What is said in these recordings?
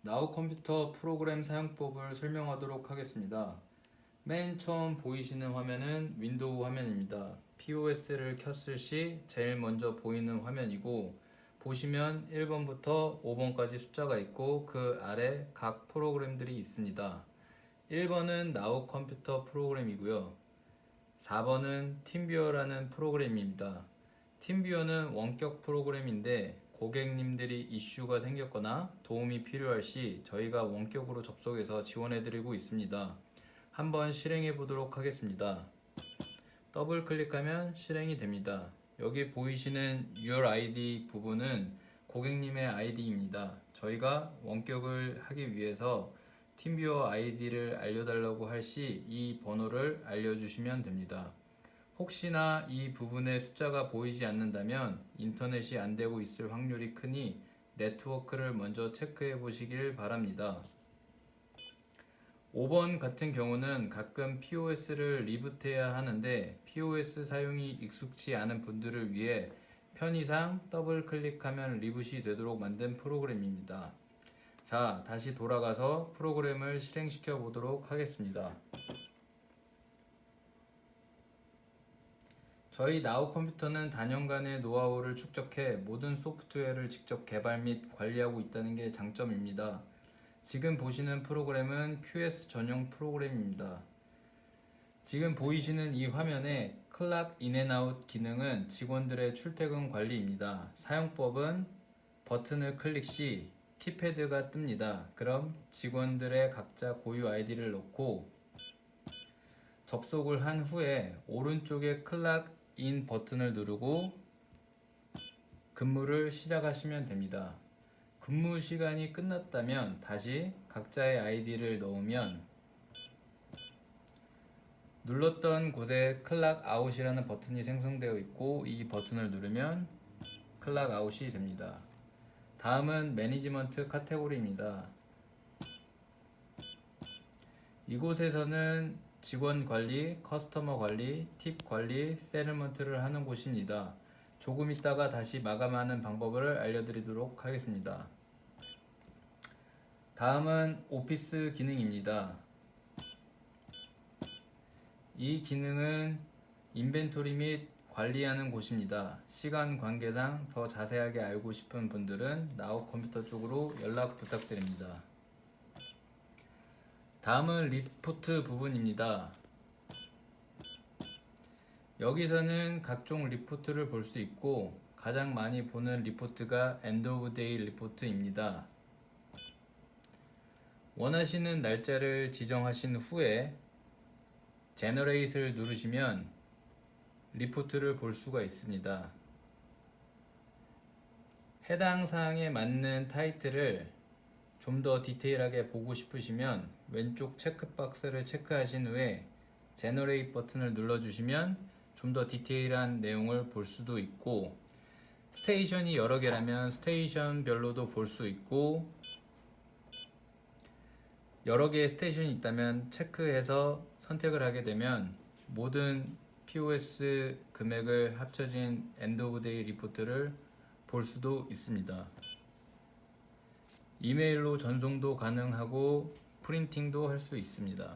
나우 컴퓨터 프로그램 사용법을 설명하도록 하겠습니다. 맨 처음 보이시는 화면은 윈도우 화면입니다. POS를 켰을 시 제일 먼저 보이는 화면이고, 보시면 1번부터 5번까지 숫자가 있고 그 아래 각 프로그램들이 있습니다. 1번은 나우 컴퓨터 프로그램이고요. 4번은 팀뷰어라는 프로그램입니다. 팀뷰어는 원격 프로그램인데 고객님들이 이슈가 생겼거나 도움이 필요할 시 저희가 원격으로 접속해서 지원해드리고 있습니다. 한번 실행해 보도록 하겠습니다. 더블 클릭하면 실행이 됩니다. 여기 보이시는 Your ID 부분은 고객님의 아이디입니다. 저희가 원격을 하기 위해서 팀뷰어 아이디를 알려달라고 할 시 이 번호를 알려주시면 됩니다. 혹시나 이 부분에 숫자가 보이지 않는다면 인터넷이 안 되고 있을 확률이 크니 네트워크를 먼저 체크해 보시길 바랍니다. 5번 같은 경우는 가끔 POS를 리부트해야 하는데 POS 사용이 익숙치 않은 분들을 위해 편의상 더블 클릭하면 리부트이 되도록 만든 프로그램입니다. 자, 다시 돌아가서 프로그램을 실행시켜 보도록 하겠습니다. 저희 나우 컴퓨터는 단연간의 노하우를 축적해 모든 소프트웨어를 직접 개발 및 관리하고 있다는 게 장점입니다. 지금 보시는 프로그램은 QS 전용 프로그램입니다. 지금 보이시는 이 화면에 클락 인앤아웃 기능은 직원들의 출퇴근 관리입니다. 사용법은 버튼을 클릭 시 키패드가 뜹니다. 그럼 직원들의 각자 고유 아이디를 넣고 접속을 한 후에 오른쪽에 클락 인 버튼을 누르고 근무를 시작하시면 됩니다. 근무 시간이 끝났다면 다시 각자의 아이디를 넣으면 눌렀던 곳에 클락 아웃이라는 버튼이 생성되어 있고 이 버튼을 누르면 클락 아웃이 됩니다. 다음은 매니지먼트 카테고리입니다. 이곳에서는 직원 관리, 커스터머 관리, 팁 관리, 세틀먼트를 하는 곳입니다. 조금 있다가 다시 마감하는 방법을 알려드리도록 하겠습니다. 다음은 오피스 기능입니다. 이 기능은 인벤토리 및 관리하는 곳입니다. 시간 관계상 더 자세하게 알고 싶은 분들은 나우 컴퓨터 쪽으로 연락 부탁드립니다. 다음은 리포트 부분입니다. 여기서는 각종 리포트를 볼 수 있고 가장 많이 보는 리포트가 엔드 오브 데이 리포트입니다. 원하시는 날짜를 지정하신 후에 제너레이트를 누르시면 리포트를 볼 수가 있습니다. 해당 사항에 맞는 타이틀을 좀 더 디테일하게 보고 싶으시면 왼쪽 체크박스를 체크하신 후에 제너레이트 버튼을 눌러주시면 좀 더 디테일한 내용을 볼 수도 있고, 스테이션이 여러 개라면 스테이션별로도 볼 수 있고, 여러 개의 스테이션이 있다면 체크해서 선택을 하게 되면 모든 POS 금액을 합쳐진 엔드 오브 데이 리포트를 볼 수도 있습니다. 이메일로 전송도 가능하고 프린팅도 할 수 있습니다.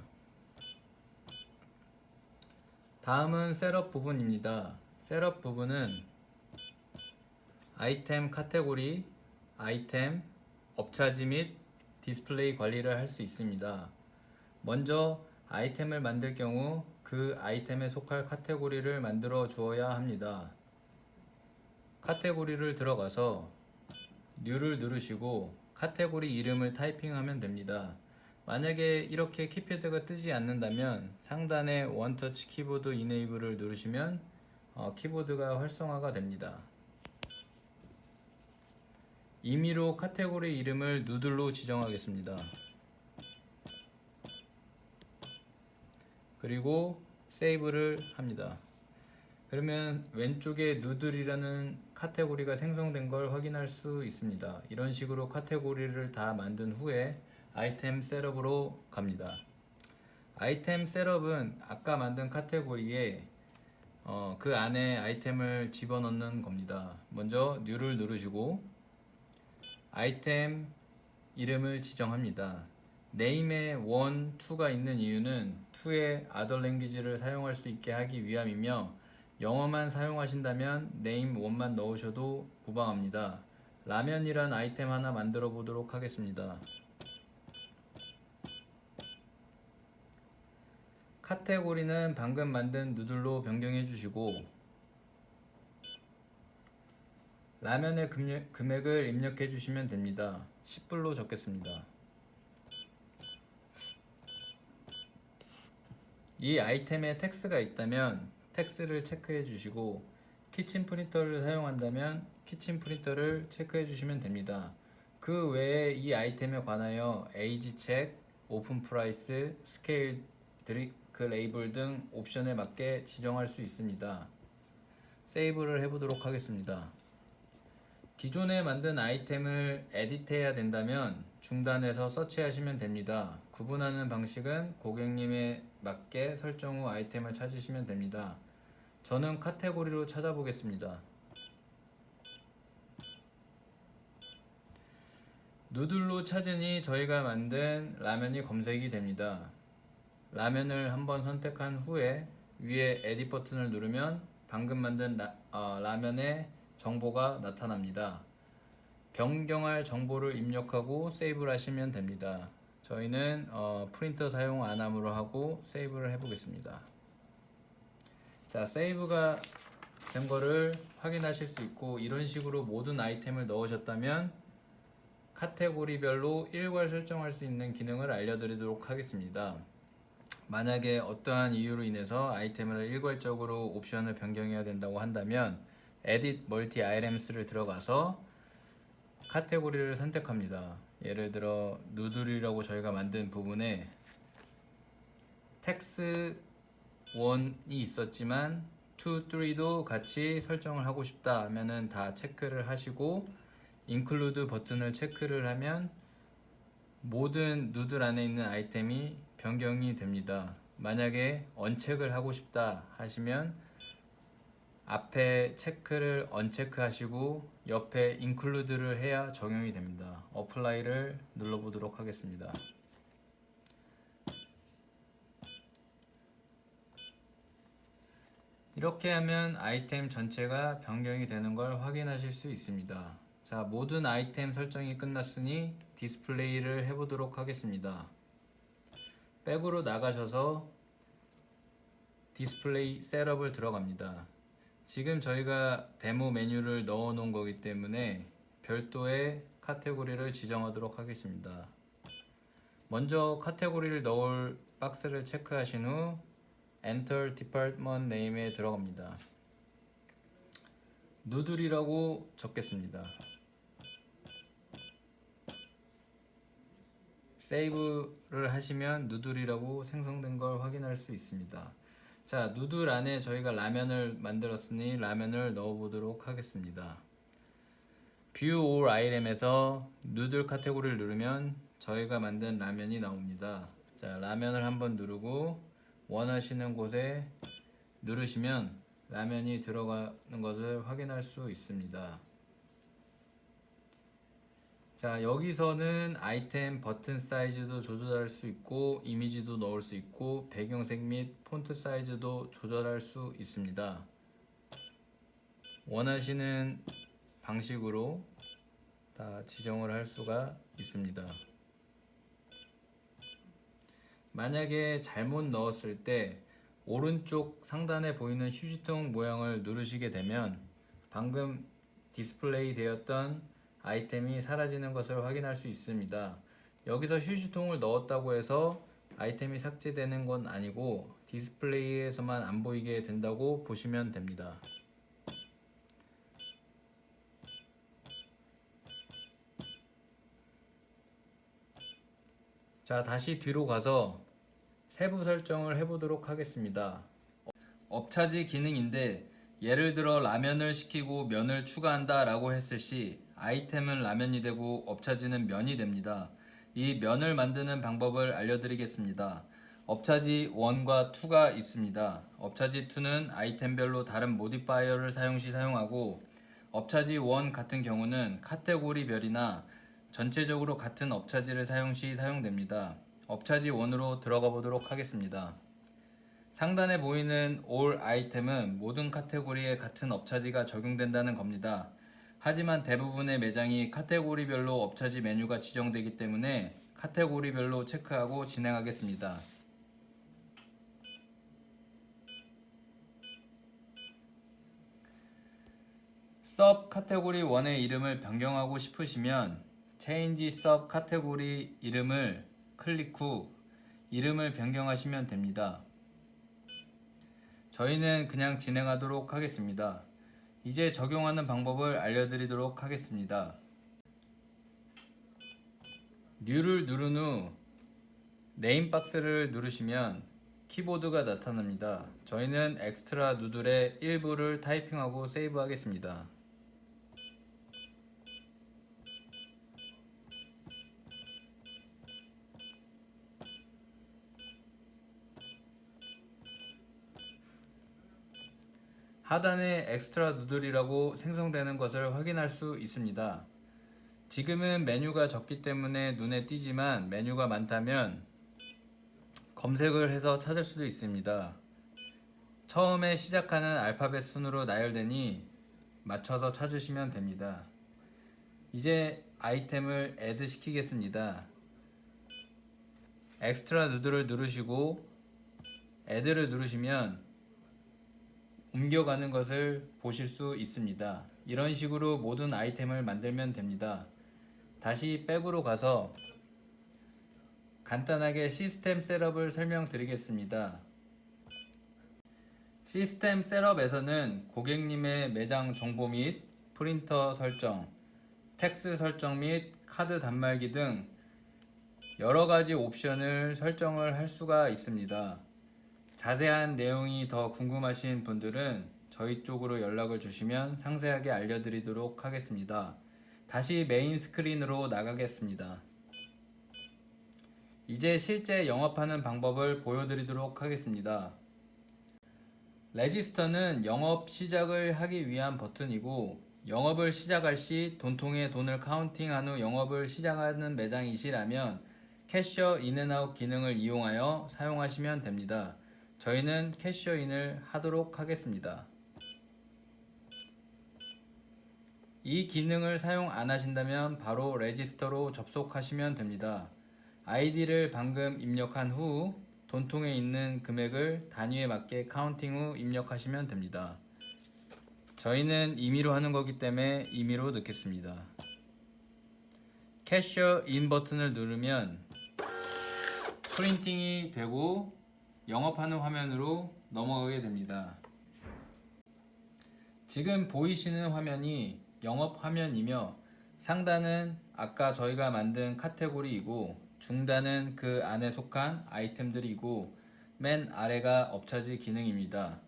다음은 셋업 부분입니다. 셋업 부분은 아이템 카테고리, 아이템, 업차지 및 디스플레이 관리를 할 수 있습니다. 먼저 아이템을 만들 경우 그 아이템에 속할 카테고리를 만들어 주어야 합니다. 카테고리를 들어가서 New를 누르시고 카테고리 이름을 타이핑하면 됩니다. 만약에 이렇게 키패드가 뜨지 않는다면 상단에 원터치 키보드 이네이블을 누르시면 키보드가 활성화가 됩니다. 임의로 카테고리 이름을 누들로 지정하겠습니다. 그리고 세이브를 합니다. 그러면 왼쪽에 누들이라는 카테고리가 생성된 걸 확인할 수 있습니다. 이런 식으로 카테고리를 다 만든 후에 아이템 셋업으로 갑니다. 아이템 셋업은 아까 만든 카테고리에 그 안에 아이템을 집어넣는 겁니다. 먼저 New를 누르시고 아이템 이름을 지정합니다. name에 1, 2가 있는 이유는 2의 other language를 사용할 수 있게 하기 위함이며 영어만 사용하신다면 name 1만 넣으셔도 무방합니다. 라면이란 아이템 하나 만들어 보도록 하겠습니다. 카테고리는 방금 만든 누들로 변경해 주시고 라면의 금액을 입력해 주시면 됩니다. 10불로 적겠습니다. 이 아이템에 텍스가 있다면 텍스를 체크해 주시고 키친 프린터를 사용한다면 키친 프린터를 체크해 주시면 됩니다. 그 외에 이 아이템에 관하여 에이지 책, 오픈 프라이스, 스케일, 드리크 레이블 등 옵션에 맞게 지정할 수 있습니다. 세이브를 해보도록 하겠습니다. 기존에 만든 아이템을 에디트해야 된다면 중단해서 서치하시면 됩니다. 구분하는 방식은 고객님에 맞게 설정 후 아이템을 찾으시면 됩니다. 저는 카테고리로 찾아보겠습니다. 누들로 찾으니 저희가 만든 라면이 검색이 됩니다. 라면을 한번 선택한 후에 위에 에딧 버튼을 누르면 방금 만든 라면의 정보가 나타납니다. 변경할 정보를 입력하고 세이브를 하시면 됩니다. 저희는 프린터 사용 안 함으로 하고 세이브를 해보겠습니다. 자, 세이브가 된 거를 확인하실 수 있고 이런 식으로 모든 아이템을 넣으셨다면 카테고리별로 일괄 설정할 수 있는 기능을 알려드리도록 하겠습니다. 만약에 어떠한 이유로 인해서 아이템을 일괄적으로 옵션을 변경해야 된다고 한다면 Edit Multi Items를 들어가서 카테고리를 선택합니다. 예를 들어 누들이라고 저희가 만든 부분에 텍스 1이 있었지만 2, 3도 같이 설정을 하고 싶다 하면은 다 체크를 하시고 Include 버튼을 체크를 하면 모든 누들 안에 있는 아이템이 변경이 됩니다. 만약에 언체크를 하고 싶다 하시면 앞에 체크를 언체크 하시고 옆에 include를 해야 적용이 됩니다. apply를 눌러보도록 하겠습니다. 이렇게 하면 아이템 전체가 변경이 되는 걸 확인하실 수 있습니다. 자, 모든 아이템 설정이 끝났으니 디스플레이를 해보도록 하겠습니다. 백으로 나가셔서 디스플레이 셋업을 들어갑니다. 지금 저희가 데모 메뉴를 넣어 놓은 거기 때문에 별도의 카테고리를 지정하도록 하겠습니다. 먼저 카테고리를 넣을 박스를 체크하신 후 Enter Department Name에 들어갑니다. 누들이라고 적겠습니다. 세이브를 하시면 누들이라고 생성된 걸 확인할 수 있습니다. 자, 누들 안에 저희가 라면을 만들었으니 라면을 넣어 보도록 하겠습니다. View All Item에서 누들 카테고리를 누르면 저희가 만든 라면이 나옵니다. 자, 라면을 한번 누르고 원하시는 곳에 누르시면 라면이 들어가는 것을 확인할 수 있습니다. 자, 여기서는 아이템 버튼 사이즈도 조절할 수 있고 이미지도 넣을 수 있고 배경색 및 폰트 사이즈도 조절할 수 있습니다. 원하시는 방식으로 다 지정을 할 수가 있습니다. 만약에 잘못 넣었을 때 오른쪽 상단에 보이는 휴지통 모양을 누르시게 되면 방금 디스플레이 되었던 아이템이 사라지는 것을 확인할 수 있습니다. 여기서 휴지통을 넣었다고 해서 아이템이 삭제되는 건 아니고 디스플레이에서만 안 보이게 된다고 보시면 됩니다. 자, 다시 뒤로 가서 세부 설정을 해보도록 하겠습니다. 업차지 기능인데 예를 들어 라면을 시키고 면을 추가한다 라고 했을 시 아이템은 라면이 되고 업차지는 면이 됩니다. 이 면을 만드는 방법을 알려드리겠습니다. 업차지 1과 2가 있습니다. 업차지 2는 아이템별로 다른 모디파이어를 사용 시 사용하고 업차지 1 같은 경우는 카테고리 별이나 전체적으로 같은 업차지를 사용 시 사용됩니다. 업차지 1으로 들어가 보도록 하겠습니다. 상단에 보이는 all 아이템은 모든 카테고리에 같은 업차지가 적용된다는 겁니다. 하지만 대부분의 매장이 카테고리별로 업차지 메뉴가 지정되기 때문에 카테고리별로 체크하고 진행하겠습니다. 서브 카테고리 1의 이름을 변경하고 싶으시면 Change Sub 카테고리 이름을 클릭 후 이름을 변경하시면 됩니다. 저희는 그냥 진행하도록 하겠습니다. 이제 적용하는 방법을 알려드리도록 하겠습니다. New를 누른 후 네임 박스를 누르시면 키보드가 나타납니다. 저희는 엑스트라 누들의 일부를 타이핑하고 세이브 하겠습니다. 하단에 엑스트라 누들이라고 생성되는 것을 확인할 수 있습니다. 지금은 메뉴가 적기 때문에 눈에 띄지만 메뉴가 많다면 검색을 해서 찾을 수도 있습니다. 처음에 시작하는 알파벳 순으로 나열되니 맞춰서 찾으시면 됩니다. 이제 아이템을 애드 시키겠습니다. 엑스트라 누들을 누르시고 애드를 누르시면 옮겨가는 것을 보실 수 있습니다. 이런 식으로 모든 아이템을 만들면 됩니다. 다시 백으로 가서 간단하게 시스템 셋업을 설명드리겠습니다. 시스템 셋업에서는 고객님의 매장 정보 및 프린터 설정, 텍스 설정 및 카드 단말기 등 여러가지 옵션을 설정을 할 수가 있습니다. 자세한 내용이 더 궁금하신 분들은 저희 쪽으로 연락을 주시면 상세하게 알려드리도록 하겠습니다. 다시 메인 스크린으로 나가겠습니다. 이제 실제 영업하는 방법을 보여드리도록 하겠습니다. 레지스터는 영업 시작을 하기 위한 버튼이고 영업을 시작할 시 돈통에 돈을 카운팅한 후 영업을 시작하는 매장이시라면 캐셔 인앤아웃 기능을 이용하여 사용하시면 됩니다. 저희는 캐셔 인을 하도록 하겠습니다. 이 기능을 사용 안 하신다면 바로 레지스터로 접속하시면 됩니다. 아이디를 방금 입력한 후 돈통에 있는 금액을 단위에 맞게 카운팅 후 입력하시면 됩니다. 저희는 임의로 하는 거기 때문에 임의로 넣겠습니다. 캐셔 인 버튼을 누르면 프린팅이 되고 영업하는 화면으로 넘어가게 됩니다. 지금 보이시는 화면이 영업 화면이며 상단은 아까 저희가 만든 카테고리이고 중단은 그 안에 속한 아이템들이고 맨 아래가 업차지 기능입니다.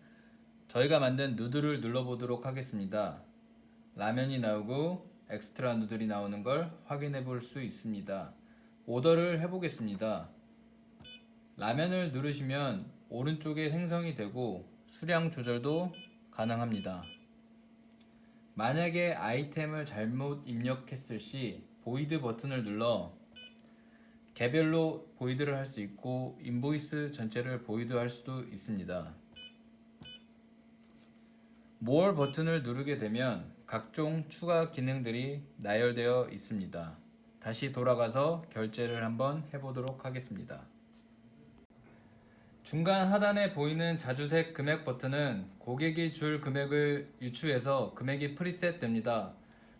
저희가 만든 누들을 눌러보도록 하겠습니다. 라면이 나오고 엑스트라 누들이 나오는 걸 확인해 볼 수 있습니다. 오더를 해보겠습니다. 라면을 누르시면 오른쪽에 생성이 되고 수량 조절도 가능합니다. 만약에 아이템을 잘못 입력했을 시 보이드 버튼을 눌러 개별로 보이드를 할 수 있고 인보이스 전체를 보이드할 수도 있습니다. More 버튼을 누르게 되면 각종 추가 기능들이 나열되어 있습니다. 다시 돌아가서 결제를 한번 해보도록 하겠습니다. 중간 하단에 보이는 자주색 금액 버튼은 고객이 줄 금액을 유추해서 금액이 프리셋 됩니다.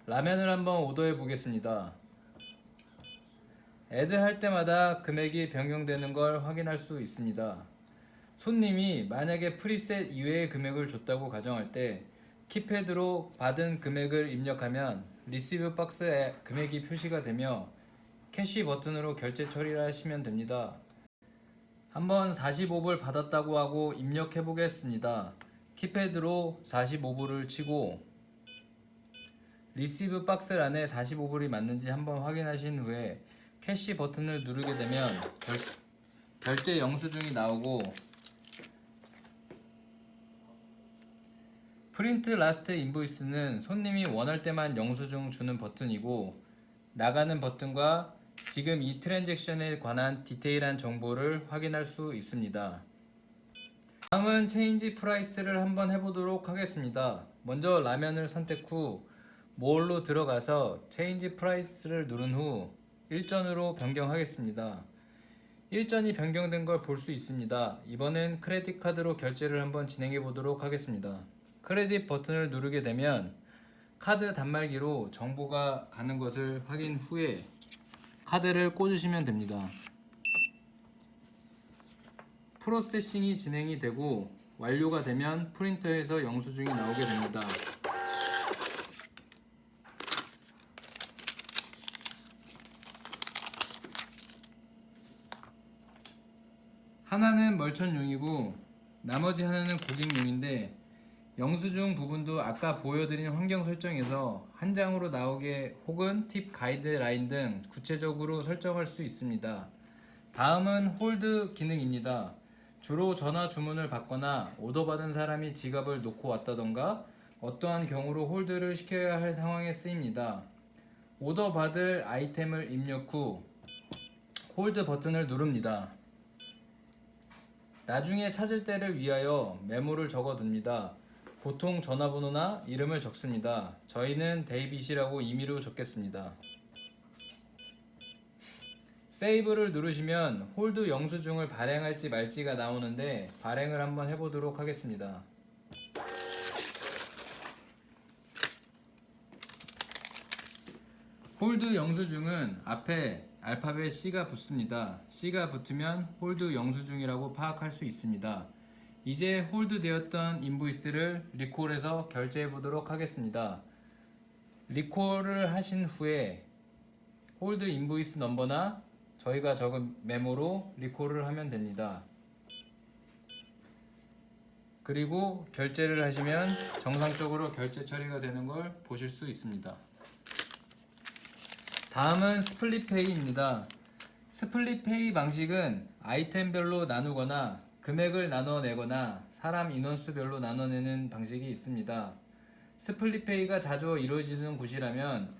라면을 한번 오더해 보겠습니다. 애드 할 때마다 금액이 변경되는 걸 확인할 수 있습니다. 손님이 만약에 프리셋 이외의 금액을 줬다고 가정할 때 키패드로 받은 금액을 입력하면 리시브 박스에 금액이 표시가 되며 캐시 버튼으로 결제 처리를 하시면 됩니다. 한번 45불 받았다고 하고 입력해 보겠습니다. 키패드로 45불을 치고 리시브 박스 안에 45불이 맞는지 한번 확인하신 후에 캐시 버튼을 누르게 되면 결제 영수증이 나오고 프린트 라스트 인보이스는 손님이 원할 때만 영수증 주는 버튼이고 나가는 버튼과 지금 이 트랜잭션에 관한 디테일한 정보를 확인할 수 있습니다. 다음은 체인지 프라이스를 한번 해보도록 하겠습니다. 먼저 라면을 선택 후 몰로 들어가서 체인지 프라이스를 누른 후 일전으로 변경하겠습니다. 일전이 변경된 걸 볼 수 있습니다. 이번엔 크레딧 카드로 결제를 한번 진행해 보도록 하겠습니다. 크레딧 버튼을 누르게 되면 카드 단말기로 정보가 가는 것을 확인 후에 카드를 꽂으시면 됩니다. 프로세싱이 진행이 되고 완료가 되면 프린터에서 영수증이 나오게 됩니다. 하나는 멀천용이고 나머지 하나는 고객용인데 영수증 부분도 아까 보여드린 환경 설정에서 한 장으로 나오게 혹은 팁 가이드라인 등 구체적으로 설정할 수 있습니다. 다음은 홀드 기능입니다. 주로 전화 주문을 받거나 오더 받은 사람이 지갑을 놓고 왔다던가 어떠한 경우로 홀드를 시켜야 할 상황에 쓰입니다. 오더 받을 아이템을 입력 후 홀드 버튼을 누릅니다. 나중에 찾을 때를 위하여 메모를 적어둡니다. 보통 전화번호나 이름을 적습니다. 저희는 데이빗이라고 임의로 적겠습니다. 세이브를 누르시면 홀드 영수증을 발행할지 말지가 나오는데 발행을 한번 해보도록 하겠습니다. 홀드 영수증은 앞에 알파벳 C가 붙습니다. C가 붙으면 홀드 영수증이라고 파악할 수 있습니다. 이제 홀드 되었던 인보이스를 리콜해서 결제해 보도록 하겠습니다. 리콜을 하신 후에 홀드 인보이스 넘버나 저희가 적은 메모로 리콜을 하면 됩니다. 그리고 결제를 하시면 정상적으로 결제 처리가 되는 걸 보실 수 있습니다. 다음은 스플릿페이입니다. 스플릿페이 방식은 아이템별로 나누거나 금액을 나눠내거나 사람 인원수별로 나눠내는 방식이 있습니다. 스플릿페이가 자주 이루어지는 곳이라면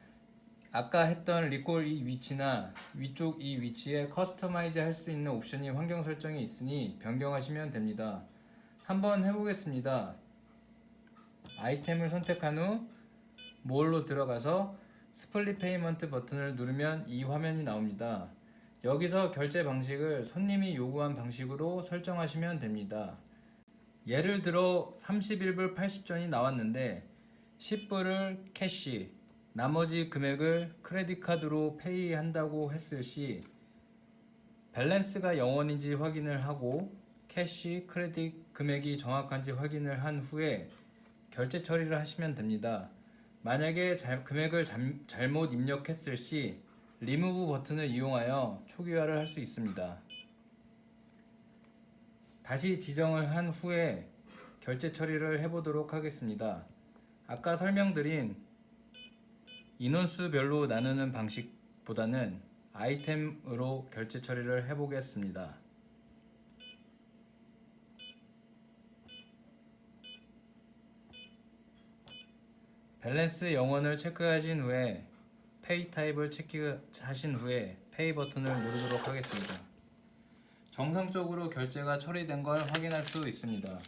아까 했던 리콜 이 위치나 위쪽 이 위치에 커스터마이즈 할 수 있는 옵션이 환경 설정에 있으니 변경하시면 됩니다. 한번 해보겠습니다. 아이템을 선택한 후 몰로 들어가서 스플릿 페이먼트 버튼을 누르면 이 화면이 나옵니다. 여기서 결제 방식을 손님이 요구한 방식으로 설정하시면 됩니다. 예를 들어 31불 80전이 나왔는데 10불을 캐시, 나머지 금액을 크레딧 카드로 페이한다고 했을 시 밸런스가 0원인지 확인을 하고 캐시, 크레딧 금액이 정확한지 확인을 한 후에 결제 처리를 하시면 됩니다. 만약에 금액을 잘못 입력했을 시 리무브 버튼을 이용하여 초기화를 할 수 있습니다. 다시 지정을 한 후에 결제 처리를 해보도록 하겠습니다. 아까 설명드린 인원수별로 나누는 방식보다는 아이템으로 결제 처리를 해보겠습니다. 밸런스 0원을 체크하신 후에 페이 타입을 체크하신 후에 페이 버튼을 누르도록 하겠습니다. 정상적으로 결제가 처리된 걸 확인할 수 있습니다.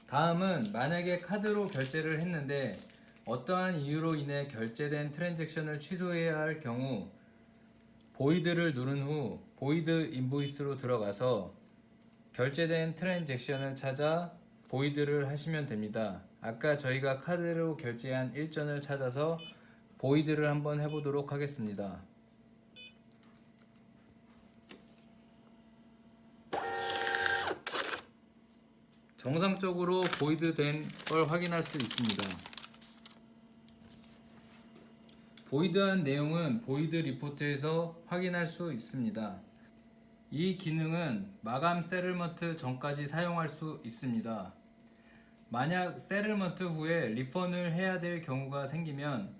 다음은 만약에 카드로 결제를 했는데 어떠한 이유로 인해 결제된 트랜잭션을 취소해야 할 경우 보이드를 누른 후 보이드 인보이스로 들어가서 결제된 트랜잭션을 찾아 보이드를 하시면 됩니다. 아까 저희가 카드로 결제한 일전을 찾아서 보이드를 한번 해보도록 하겠습니다. 정상적으로 보이드 된 걸 확인할 수 있습니다. 보이드한 내용은 보이드 리포트에서 확인할 수 있습니다. 이 기능은 마감 세틀먼트 전까지 사용할 수 있습니다. 만약 세틀먼트 후에 리펀을 해야 될 경우가 생기면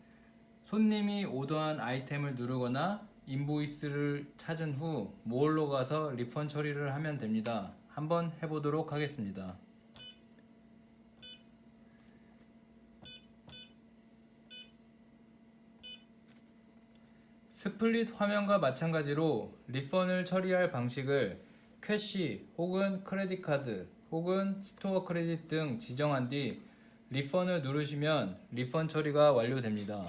손님이 오더한 아이템을 누르거나 인보이스를 찾은 후 몰로 가서 리펀 처리를 하면 됩니다. 한번 해보도록 하겠습니다. 스플릿 화면과 마찬가지로 리펀을 처리할 방식을 캐시 혹은 크레딧 카드 혹은 스토어 크레딧 등 지정한 뒤 리펀을 누르시면 리펀 처리가 완료됩니다.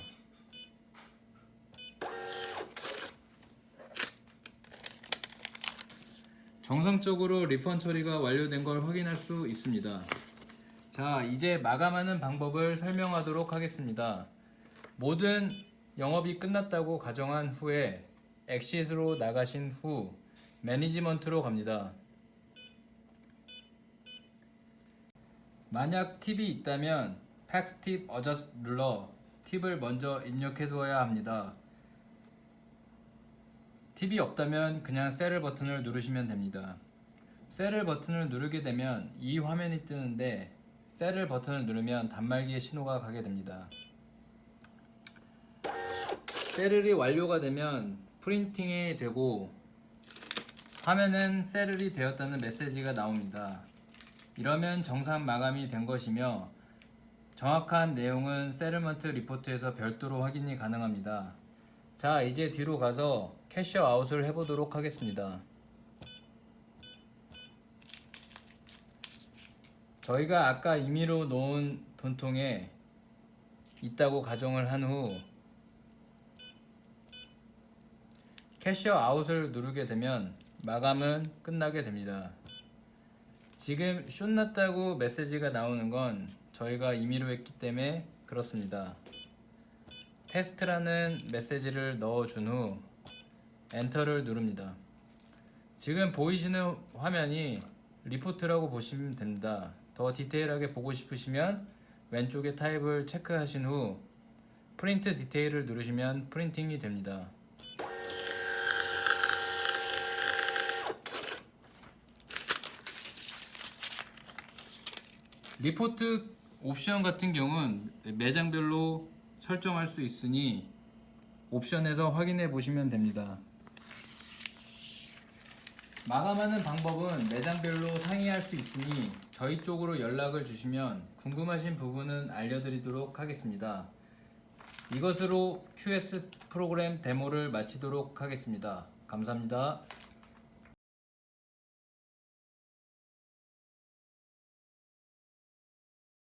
정상적으로 리펀 처리가 완료된 걸 확인할 수 있습니다. 자, 이제 마감하는 방법을 설명하도록 하겠습니다. 모든 영업이 끝났다고 가정한 후에 엑싯으로 나가신 후 매니지먼트로 갑니다. 만약 팁이 있다면 팩스 팁 어저스트 눌러 팁을 먼저 입력해 두어야 합니다. 팁이 없다면 그냥 셀을 버튼을 누르시면 됩니다. 셀을 버튼을 누르게 되면 이 화면이 뜨는데 셀을 버튼을 누르면 단말기에 신호가 가게 됩니다. 셀을이 완료가 되면 프린팅이 되고 화면은 셀을이 되었다는 메시지가 나옵니다. 이러면 정상 마감이 된 것이며 정확한 내용은 세틀먼트 리포트에서 별도로 확인이 가능합니다. 자, 이제 뒤로 가서 캐셔 아웃을 해보도록 하겠습니다. 저희가 아까 임의로 놓은 돈통에 있다고 가정을 한 후 캐셔 아웃을 누르게 되면 마감은 끝나게 됩니다. 지금 숏 났다고 메시지가 나오는 건 저희가 임의로 했기 때문에 그렇습니다. 테스트라는 메시지를 넣어준 후 엔터를 누릅니다. 지금 보이시는 화면이 리포트라고 보시면 됩니다. 더 디테일하게 보고 싶으시면 왼쪽에 타입을 체크하신 후 프린트 디테일을 누르시면 프린팅이 됩니다. 리포트 옵션 같은 경우는 매장별로 설정할 수 있으니 옵션에서 확인해 보시면 됩니다. 마감하는 방법은 매장별로 상의할 수 있으니 저희 쪽으로 연락을 주시면 궁금하신 부분은 알려드리도록 하겠습니다. 이것으로 QS 프로그램 데모를 마치도록 하겠습니다. 감사합니다.